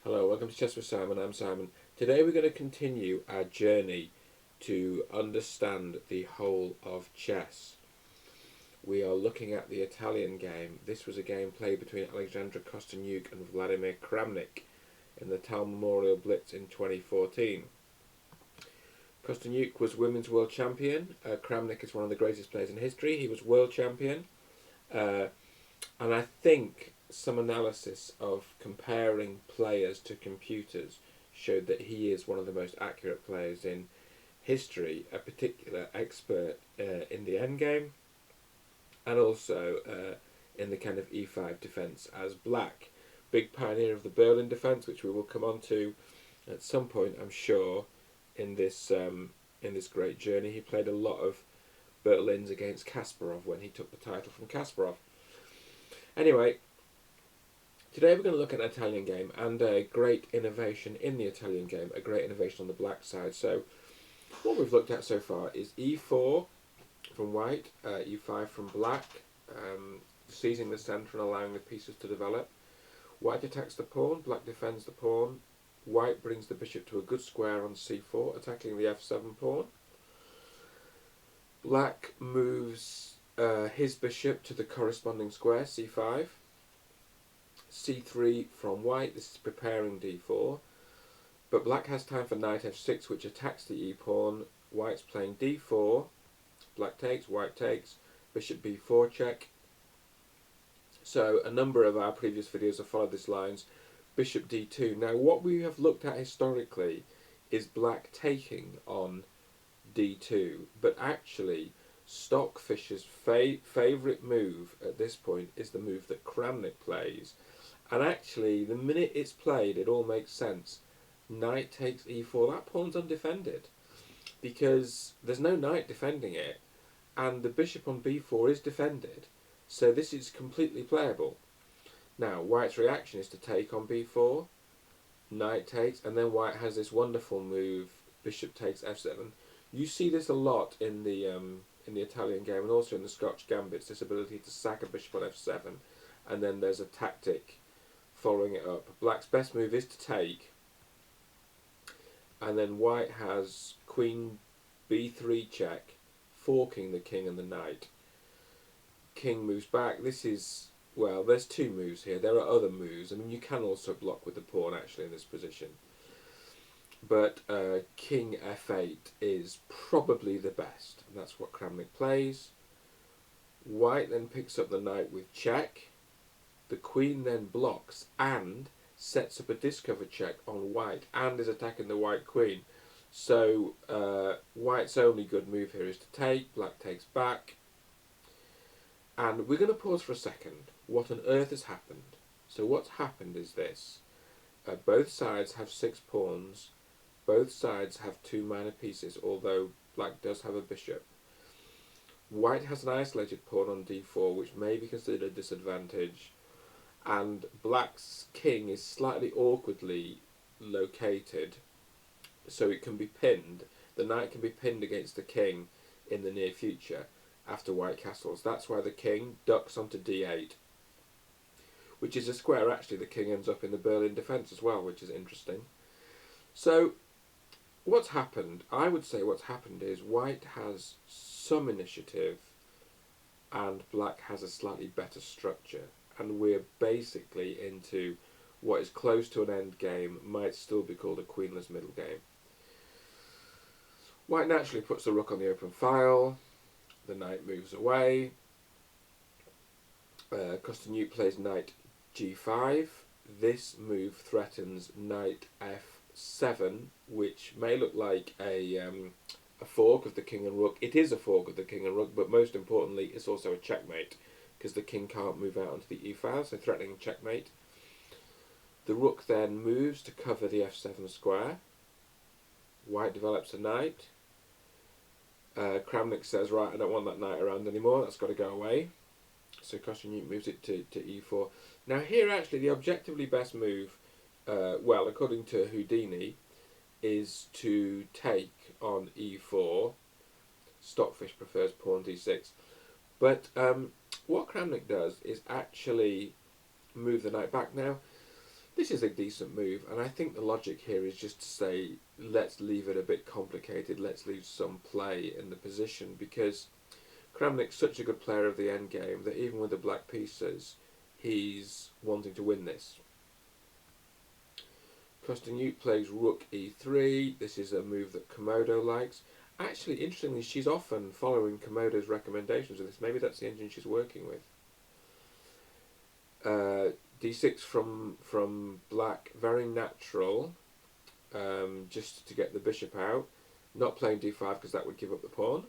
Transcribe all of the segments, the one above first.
Hello, welcome to Chess with Simon. I'm Simon. Today we're going to continue our journey to understand the whole of chess. We are looking at the Italian game. This was a game played between Alexandra Kosteniuk and Vladimir Kramnik in the Tal Memorial Blitz in 2014. Kosteniuk was women's world champion. Kramnik is one of the greatest players in history. He was world champion. And I think some analysis of comparing players to computers showed that he is one of the most accurate players in history, a particular expert in the endgame, and also in the kind of e5 defence as black. Big pioneer of the Berlin defence, which we will come on to at some point, I'm sure, in this great journey. He played a lot of Berlins against Kasparov when he took the title from Kasparov. Anyway, today we're going to look at an Italian game and a great innovation in the Italian game, a great innovation on the black side. So what we've looked at so far is e4 from white, e5 from black, seizing the centre and allowing the pieces to develop. White attacks the pawn, black defends the pawn. White brings the bishop to a good square on c4, attacking the f7 pawn. Black moves his bishop to the corresponding square, c5. c3 from white, this is preparing d4. But black has time for knight f6, which attacks the e-pawn. White's playing d4. Black takes, white takes. Bishop b4 check. So a number of our previous videos have followed this lines. Bishop d2. Now what we have looked at historically is black taking on d2. But actually, Stockfish's favourite move at this point is the move that Kramnik plays. And actually, the minute it's played, it all makes sense. Knight takes e4. That pawn's undefended because there's no knight defending it, and the bishop on b4 is defended. So this is completely playable. Now, white's reaction is to take on b4. Knight takes, and then white has this wonderful move, bishop takes f7. You see this a lot in the Italian game and also in the Scotch gambits, this ability to sack a bishop on f7, and then there's a tactic following it up. Black's best move is to take, and then white has queen b3 check, forking the king and the knight. King moves back. This is, well, there's two moves here. There are other moves. I mean, you can also block with the pawn actually in this position. But king f8 is probably the best. And that's what Kramnik plays. White then picks up the knight with check. The queen then blocks and sets up a discover check on white and is attacking the white queen. So white's only good move here is to take. Black takes back. And we're going to pause for a second. What on earth has happened? So what's happened is this. Both sides have 6 pawns. Both sides have 2 minor pieces, although black does have a bishop. White has an isolated pawn on d4, which may be considered a disadvantage. And black's king is slightly awkwardly located, so it can be pinned. The knight can be pinned against the king in the near future after white castles. That's why the king ducks onto d8, which is a square. Actually, the king ends up in the Berlin defence as well, which is interesting. So what's happened? I would say what's happened is white has some initiative and black has a slightly better structure, and we're basically into what is close to an end game, might still be called a queenless middle game. White naturally puts the rook on the open file. The knight moves away. Kosteniuk plays knight g5. This move threatens knight f7, which may look like a fork of the king and rook. It is a fork of the king and rook, but most importantly, it's also a checkmate because the king can't move out onto the e-file, so threatening checkmate. The rook then moves to cover the f7 square. White develops a knight. Kramnik says, right, I don't want that knight around anymore, that's got to go away. So Kosteniuk moves it to e4. Now here actually the objectively best move, well, according to Houdini, is to take on e4. Stockfish prefers pawn d6. But what Kramnik does is actually move the knight back. Now, This is a decent move, and I think the logic here is just to say, let's leave it a bit complicated, let's leave some play in the position, because Kramnik's such a good player of the endgame that even with the black pieces, he's wanting to win this. Kosteniuk plays rook e3. This is a move that Komodo likes. Actually, interestingly, she's often following Komodo's recommendations of this. Maybe that's the engine she's working with. D6 from black, very natural, just to get the bishop out. Not playing d5 because that would give up the pawn.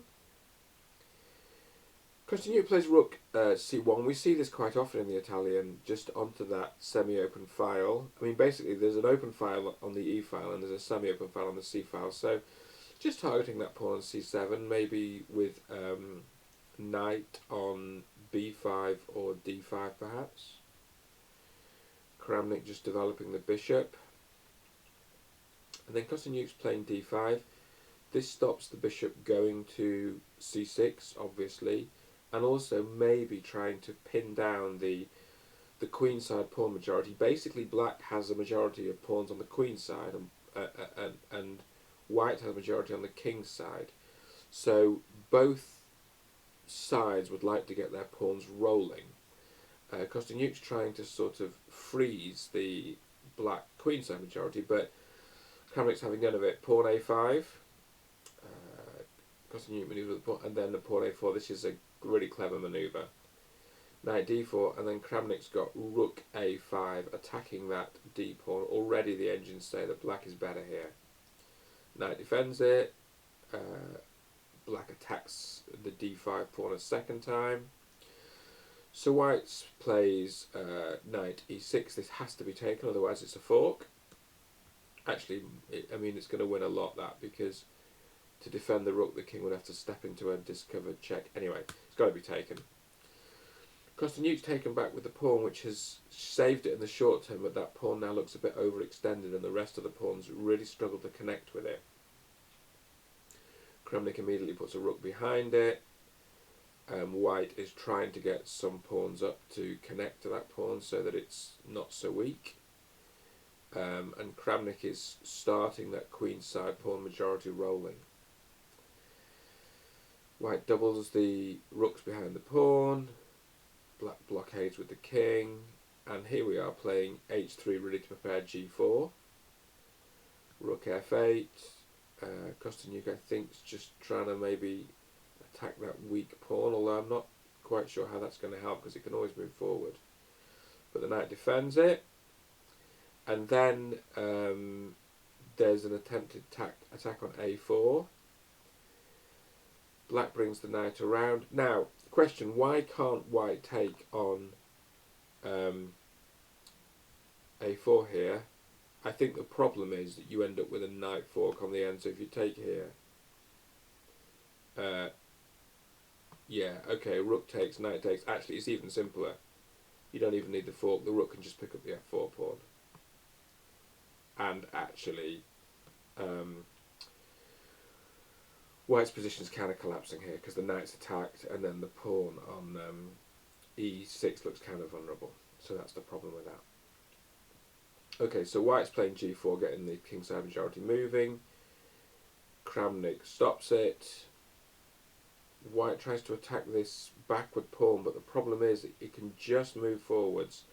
Kosteniuk plays rook c1. We see this quite often in the Italian, just onto that semi-open file. I mean, basically, there's an open file on the e file and there's a semi-open file on the c file. So, just targeting that pawn on c7, maybe with knight on b5 or d5, perhaps. Kramnik just developing the bishop. And then Kosteniuk's playing d5. This stops the bishop going to c6, obviously, and also maybe trying to pin down the queenside pawn majority. Basically, black has a majority of pawns on the queen side, and white has a majority on the king side. So both sides would like to get their pawns rolling. Kosteniuk's trying to sort of freeze the black queenside majority, but Kramnik's having none of it. Pawn a5. Kosteniuk manoeuvre with the pawn, and then the pawn a4. This is a really clever manoeuvre. Knight d4, and then Kramnik's got rook a5, attacking that d pawn. Already the engines say that black is better here. Knight defends it. Black attacks the d5 pawn a second time. So white plays knight e6. This has to be taken, otherwise it's a fork. Actually, I mean, it's going to win a lot, that, because to defend the rook, the king would have to step into a discovered check. Anyway, it's got to be taken. Kosteniuk's taken back with the pawn, which has saved it in the short term, but that pawn now looks a bit overextended, and the rest of the pawns really struggle to connect with it. Kramnik immediately puts a rook behind it. White is trying to get some pawns up to connect to that pawn so that it's not so weak. And Kramnik is starting that queenside pawn majority rolling. White doubles the rooks behind the pawn. Black blockades with the king. And here we are playing h3, ready to prepare g4. Rook f8. Kosteniuk, I think, is just trying to maybe attack that weak pawn, although I'm not quite sure how that's going to help because it can always move forward. But the knight defends it, and then there's an attempted attack on a4. Black brings the knight around. Now, question, why can't white take on a4 here? I think the problem is that you end up with a knight fork on the end, so if you take here, yeah, okay, rook takes, knight takes. Actually, it's even simpler. You don't even need the fork. The rook can just pick up the f4 pawn. And actually, white's position is kind of collapsing here because the knight's attacked, and then the pawn on e6 looks kind of vulnerable. So that's the problem with that. Okay, so white's playing g4, getting the kingside majority moving. Kramnik stops it. White tries to attack this backward pawn, but the problem is it can just move forwards.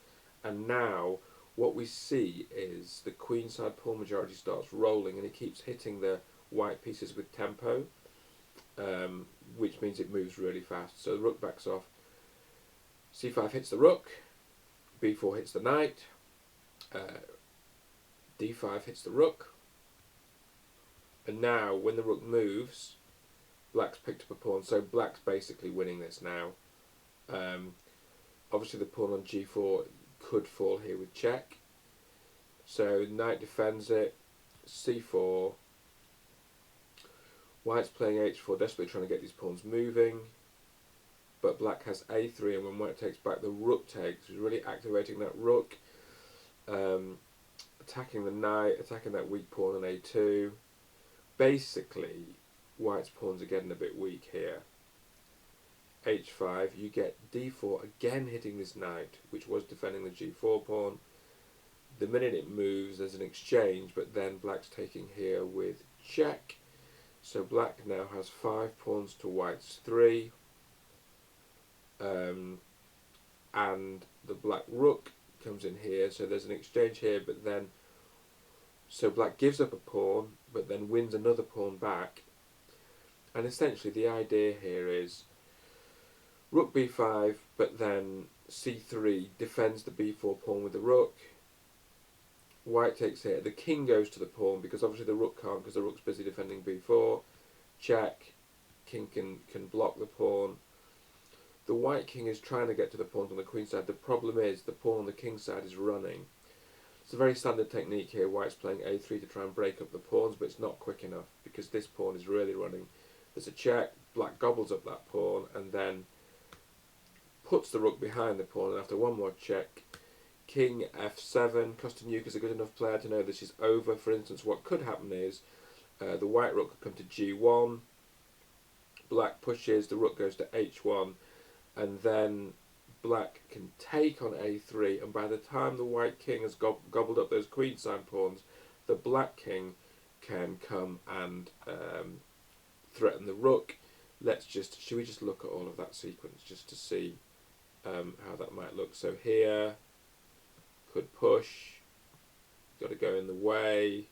And now what we see is the queenside pawn majority starts rolling, and it keeps hitting the white pieces with tempo, which means it moves really fast. So the rook backs off. c5 hits the rook. b4 hits the knight. d5 hits the rook. And now when the rook moves, black's picked up a pawn, so black's basically winning this now. Obviously the pawn on g4 could fall here with check. So knight defends it, c4. White's playing h4, desperately trying to get these pawns moving. But black has a3, and when white takes back, the rook takes. He's really activating that rook. Attacking the knight, attacking that weak pawn on a2. Basically, white's pawns are getting a bit weak here. h5, you get d4 again hitting this knight, which was defending the g4 pawn. the minute it moves, there's an exchange, but then black's taking here with check. So black now has 5 pawns to white's 3. And the black rook comes in here, so there's an exchange here, but then so black gives up a pawn but then wins another pawn back. And essentially the idea here is rook b5, but then c3 defends the b4 pawn with the rook. White takes here, the king goes to the pawn because obviously the rook can't because the rook's busy defending b4. Check, king can block the pawn. The white king is trying to get to the pawns on the queen side. The problem is the pawn on the king side is running. It's a very standard technique here. White's playing a3 to try and break up the pawns, but it's not quick enough because this pawn is really running. There's a check, black gobbles up that pawn and then puts the rook behind the pawn, and after one more check, king f7. Kosteniuk is a good enough player to know this is over. For instance, what could happen is the white rook could come to g1, black pushes, the rook goes to h1, and then black can take on a3, and by the time the white king has gobbled up those queenside pawns, the black king can come and threaten the rook. Should we just look at all of that sequence just to see how that might look? So here, could push, got to go in the way,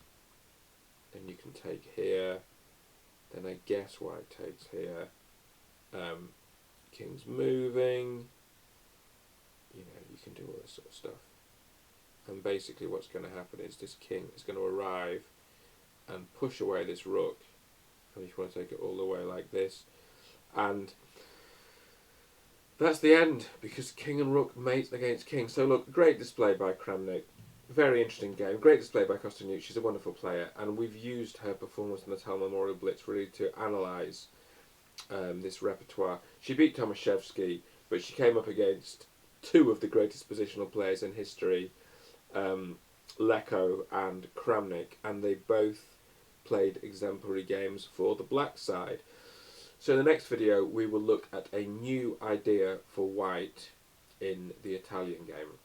and you can take here, then I guess white takes here, king's moving, you know, you can do all this sort of stuff. And basically what's going to happen is this king is going to arrive and push away this rook, and if you want to take it all the way like this, and that's the end, because king and rook mate against king. So look, great display by Kramnik, very interesting game, great display by Kosteniuk. She's a wonderful player, and we've used her performance in the Tal Memorial Blitz really to analyse this repertoire. She beat Tomaszewski, but she came up against two of the greatest positional players in history, Leko and Kramnik, and they both played exemplary games for the black side. So in the next video we will look at a new idea for white in the Italian game.